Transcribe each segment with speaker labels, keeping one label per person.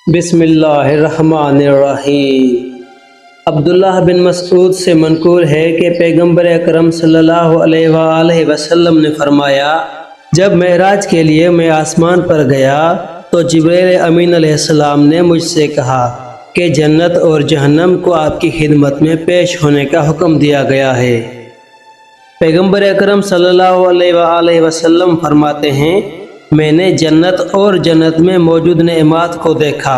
Speaker 1: بسم اللہ الرحمن الرحیم۔ عبداللہ بن مسعود سے منقول ہے کہ پیغمبر اکرم صلی اللہ علیہ وآلہ وسلم نے فرمایا، جب معراج کے لیے میں آسمان پر گیا تو جبریل امین علیہ السلام نے مجھ سے کہا کہ جنت اور جہنم کو آپ کی خدمت میں پیش ہونے کا حکم دیا گیا ہے۔ پیغمبر اکرم صلی اللہ علیہ وآلہ وسلم فرماتے ہیں، میں نے جنت اور جنت میں موجود نعمات کو دیکھا،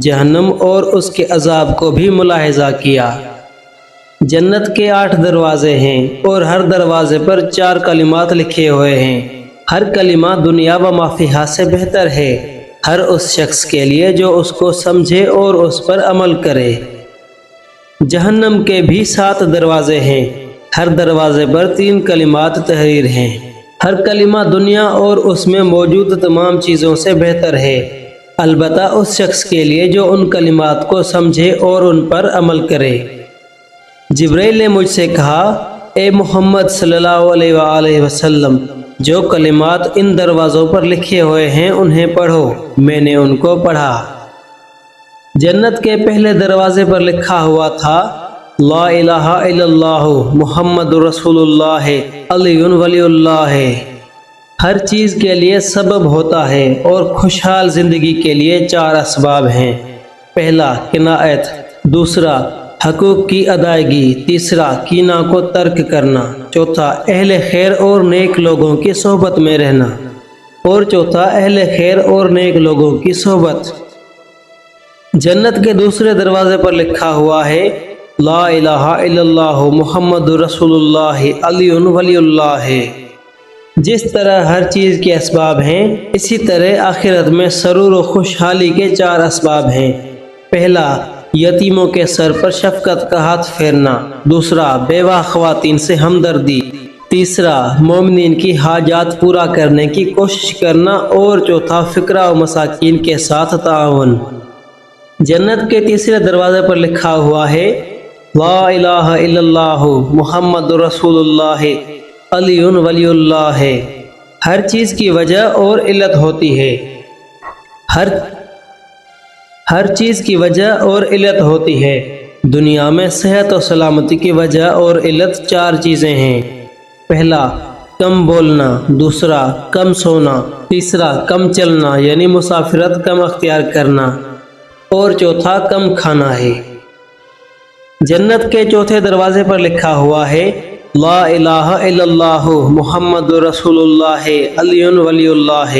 Speaker 1: جہنم اور اس کے عذاب کو بھی ملاحظہ کیا۔ جنت کے 8 دروازے ہیں اور ہر دروازے پر 4 کلمات لکھے ہوئے ہیں۔ ہر کلمہ دنیا و ما فیہا سے بہتر ہے، ہر اس شخص کے لیے جو اس کو سمجھے اور اس پر عمل کرے۔ جہنم کے بھی 7 دروازے ہیں، ہر دروازے پر 3 کلمات تحریر ہیں۔ ہر کلمہ دنیا اور اس میں موجود تمام چیزوں سے بہتر ہے، البتہ اس شخص کے لیے جو ان کلمات کو سمجھے اور ان پر عمل کرے۔ جبریل نے مجھ سے کہا، اے محمد صلی اللہ علیہ وآلہ وسلم، جو کلمات ان دروازوں پر لکھے ہوئے ہیں انہیں پڑھو۔ میں نے ان کو پڑھا۔ جنت کے پہلے دروازے پر لکھا ہوا تھا، لا الہ الا اللہ محمد رسول اللہ علی ولی اللہ۔ ہر چیز کے لیے سبب ہوتا ہے اور خوشحال زندگی کے لیے 4 اسباب ہیں۔ پہلا قناعت، دوسرا حقوق کی ادائیگی، تیسرا کینہ کو ترک کرنا، چوتھا اہل خیر اور نیک لوگوں کی صحبت میں رہنا، اور چوتھا اہل خیر اور نیک لوگوں کی صحبت۔ جنت کے دوسرے دروازے پر لکھا ہوا ہے، لا الہ الا اللہ محمد رسول اللہ علی ولی اللہ۔ جس طرح ہر چیز کے اسباب ہیں، اسی طرح آخرت میں سرور و خوشحالی کے 4 اسباب ہیں۔ پہلا یتیموں کے سر پر شفقت کا ہاتھ پھیرنا، دوسرا بیوہ خواتین سے ہمدردی، تیسرا مومنین کی حاجات پورا کرنے کی کوشش کرنا، اور چوتھا فقراء و مساکین کے ساتھ تعاون۔ جنت کے تیسرے دروازے پر لکھا ہوا ہے، لا الہ الا اللہ محمد رسول اللہ علی ولی اللہ۔ ہر چیز کی وجہ اور علت ہوتی ہے، ہر چیز کی وجہ اور علت ہوتی ہے۔ دنیا میں صحت و سلامتی کی وجہ اور علت 4 چیزیں ہیں۔ پہلا کم بولنا، دوسرا کم سونا، تیسرا کم چلنا یعنی مسافرت کم اختیار کرنا، اور چوتھا کم کھانا ہے۔ جنت کے چوتھے دروازے پر لکھا ہوا ہے، لا الہ الا اللہ محمد رسول اللہ علی ولی اللہ۔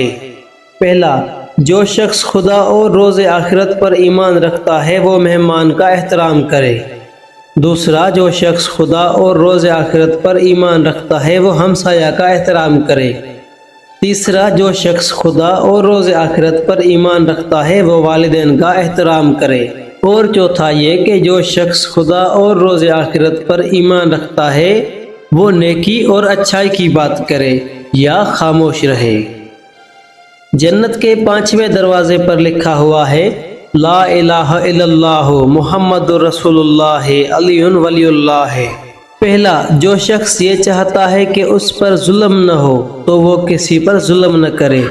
Speaker 1: پہلا، جو شخص خدا اور روز آخرت پر ایمان رکھتا ہے وہ مہمان کا احترام کرے۔ دوسرا، جو شخص خدا اور روز آخرت پر ایمان رکھتا ہے وہ ہمسایہ کا احترام کرے۔ تیسرا، جو شخص خدا اور روز آخرت پر ایمان رکھتا ہے وہ والدین کا احترام کرے۔ اور چوتھا یہ کہ جو شخص خدا اور روز آخرت پر ایمان رکھتا ہے وہ نیکی اور اچھائی کی بات کرے یا خاموش رہے۔ جنت کے 5ویں دروازے پر لکھا ہوا ہے، لا الہ الا اللہ محمد رسول اللہ علی ولی اللہ۔ پہلا، جو شخص یہ چاہتا ہے کہ اس پر ظلم نہ ہو تو وہ کسی پر ظلم نہ کرے۔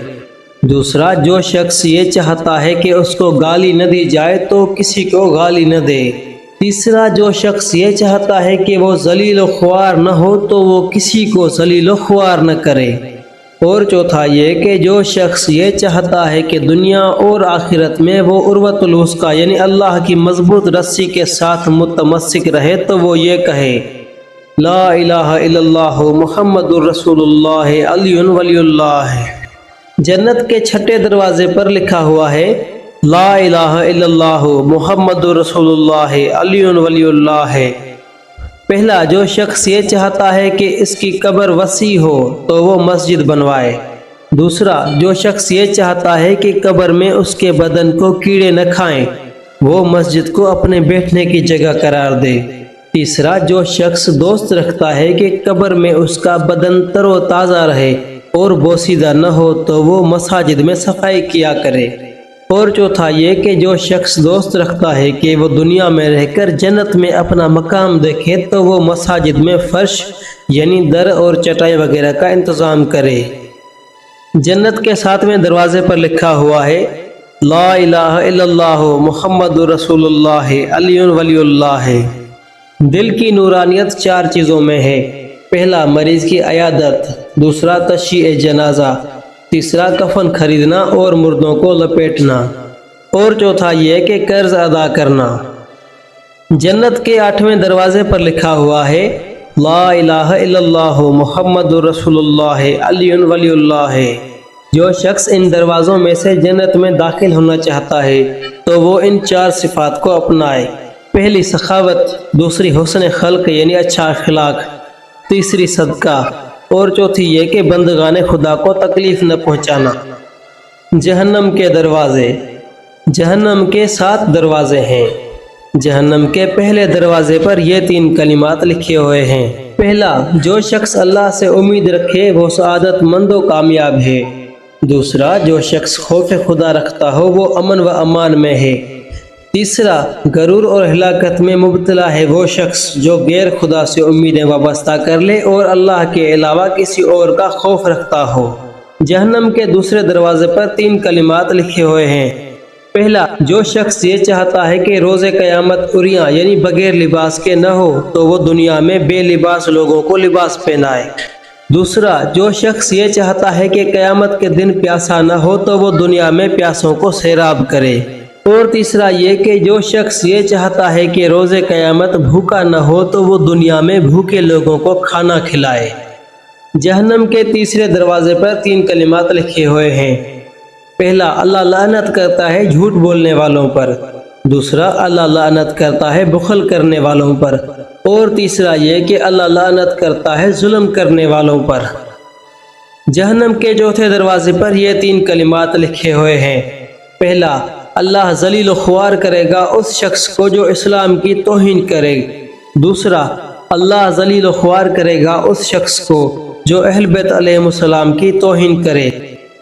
Speaker 1: دوسرا، جو شخص یہ چاہتا ہے کہ اس کو گالی نہ دی جائے تو کسی کو گالی نہ دے۔ تیسرا، جو شخص یہ چاہتا ہے کہ وہ ذلیل و خوار نہ ہو تو وہ کسی کو ذلیل و خوار نہ کرے۔ اور چوتھا یہ کہ جو شخص یہ چاہتا ہے کہ دنیا اور آخرت میں وہ عروۃ الوثقی یعنی اللہ کی مضبوط رسی کے ساتھ متمسک رہے تو وہ یہ کہے، لا الہ الا اللہ محمد رسول اللہ علی ولی اللہ۔ جنت کے 6 دروازے پر لکھا ہوا ہے، لا الہ الا اللہ محمد رسول اللہ علی ولی اللہ۔ پہلا، جو شخص یہ چاہتا ہے کہ اس کی قبر وسیع ہو تو وہ مسجد بنوائے۔ دوسرا، جو شخص یہ چاہتا ہے کہ قبر میں اس کے بدن کو کیڑے نہ کھائیں وہ مسجد کو اپنے بیٹھنے کی جگہ قرار دے۔ تیسرا، جو شخص دوست رکھتا ہے کہ قبر میں اس کا بدن تر و تازہ رہے اور بوسیدہ نہ ہو تو وہ مساجد میں صفائی کیا کرے۔ اور چوتھا یہ کہ جو شخص دوست رکھتا ہے کہ وہ دنیا میں رہ کر جنت میں اپنا مقام دیکھے تو وہ مساجد میں فرش یعنی در اور چٹائی وغیرہ کا انتظام کرے۔ جنت کے 7ویں دروازے پر لکھا ہوا ہے، لا الہ الا اللہ محمد رسول اللہ علی ولی اللہ۔ دل کی نورانیت 4 چیزوں میں ہے۔ پہلا مریض کی عیادت، دوسرا تشییع جنازہ، تیسرا کفن خریدنا اور مردوں کو لپیٹنا، اور چوتھا یہ کہ قرض ادا کرنا۔ جنت کے 8ویں دروازے پر لکھا ہوا ہے لا الہ الا اللہ محمد رسول اللہ علی ولی اللہ۔ جو شخص ان دروازوں میں سے جنت میں داخل ہونا چاہتا ہے تو وہ ان 4 صفات کو اپنائے۔ پہلی سخاوت، دوسری حسن خلق یعنی اچھا اخلاق، تیسری صدقہ، اور چوتھی یہ کہ بندگان خدا کو تکلیف نہ پہنچانا۔ جہنم کے دروازے۔ جہنم کے 7 دروازے ہیں۔ جہنم کے پہلے دروازے پر یہ 3 کلمات لکھے ہوئے ہیں۔ پہلا، جو شخص اللہ سے امید رکھے وہ سعادت مند و کامیاب ہے۔ دوسرا، جو شخص خوف خدا رکھتا ہو وہ امن و امان میں ہے۔ تیسرا، غرور اور ہلاکت میں مبتلا ہے وہ شخص جو غیر خدا سے امیدیں وابستہ کر لے اور اللہ کے علاوہ کسی اور کا خوف رکھتا ہو۔ جہنم کے دوسرے دروازے پر 3 کلمات لکھے ہوئے ہیں۔ پہلا، جو شخص یہ چاہتا ہے کہ روز قیامت عریاں یعنی بغیر لباس کے نہ ہو تو وہ دنیا میں بے لباس لوگوں کو لباس پہنائے۔ دوسرا، جو شخص یہ چاہتا ہے کہ قیامت کے دن پیاسا نہ ہو تو وہ دنیا میں پیاسوں کو سیراب کرے۔ اور تیسرا یہ کہ جو شخص یہ چاہتا ہے کہ روز قیامت بھوکا نہ ہو تو وہ دنیا میں بھوکے لوگوں کو کھانا کھلائے۔ جہنم کے تیسرے دروازے پر 3 کلمات لکھے ہوئے ہیں۔ پہلا، اللہ لعنت کرتا ہے جھوٹ بولنے والوں پر۔ دوسرا، اللہ لعنت کرتا ہے بخل کرنے والوں پر۔ اور تیسرا یہ کہ اللہ لعنت کرتا ہے ظلم کرنے والوں پر۔ جہنم کے چوتھے دروازے پر یہ 3 کلمات لکھے ہوئے ہیں۔ پہلا، اللہ ذلیل و خوار کرے گا اس شخص کو جو اسلام کی توہین کرے۔ دوسرا، اللہ ذلیل و خوار کرے گا اس شخص کو جو اہل بیت علیہ السلام کی توہین کرے۔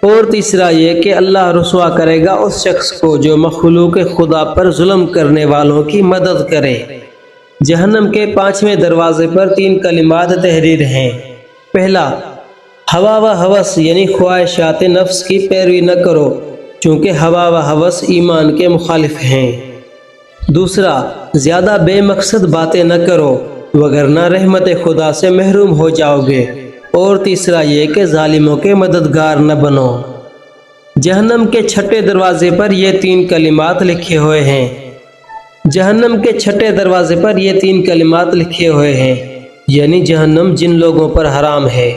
Speaker 1: اور تیسرا یہ کہ اللہ رسوا کرے گا اس شخص کو جو مخلوق خدا پر ظلم کرنے والوں کی مدد کرے۔ جہنم کے 5ویں دروازے پر 3 کلمات تحریر ہیں۔ پہلا، ہوا و ہوس یعنی خواہشات نفس کی پیروی نہ کرو چونکہ ہوا و ہوس ایمان کے مخالف ہیں۔ دوسرا، زیادہ بے مقصد باتیں نہ کرو وگرنہ رحمت خدا سے محروم ہو جاؤ گے۔ اور تیسرا یہ کہ ظالموں کے مددگار نہ بنو۔ جہنم کے 6 دروازے پر یہ 3 کلمات لکھے ہوئے ہیں۔ جہنم کے 6 دروازے پر یہ 3 کلمات لکھے ہوئے ہیں، یعنی جہنم جن لوگوں پر حرام ہے۔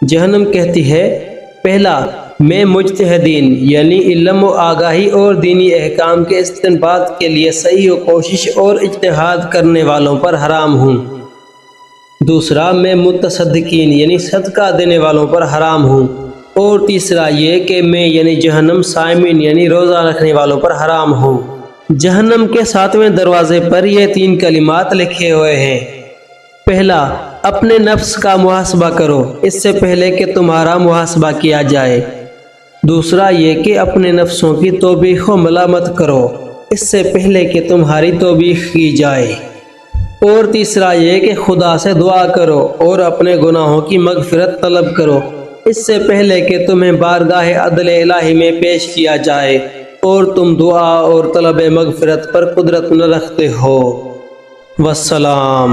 Speaker 1: جہنم کہتی ہے، پہلا، میں مجتہدین یعنی علم و آگاہی اور دینی احکام کے استنباط کے لیے صحیح و کوشش اور اجتہاد کرنے والوں پر حرام ہوں۔ دوسرا، میں متصدقین یعنی صدقہ دینے والوں پر حرام ہوں۔ اور تیسرا یہ کہ میں یعنی جہنم صائمین یعنی روزہ رکھنے والوں پر حرام ہوں۔ جہنم کے 7ویں دروازے پر یہ 3 کلمات لکھے ہوئے ہیں۔ پہلا، اپنے نفس کا محاسبہ کرو اس سے پہلے کہ تمہارا محاسبہ کیا جائے۔ دوسرا یہ کہ اپنے نفسوں کی توبیخ و ملامت کرو اس سے پہلے کہ تمہاری توبیخ کی جائے۔ اور تیسرا یہ کہ خدا سے دعا کرو اور اپنے گناہوں کی مغفرت طلب کرو اس سے پہلے کہ تمہیں بارگاہ عدل الہی میں پیش کیا جائے اور تم دعا اور طلب مغفرت پر قدرت نہ رکھتے ہو۔ والسلام۔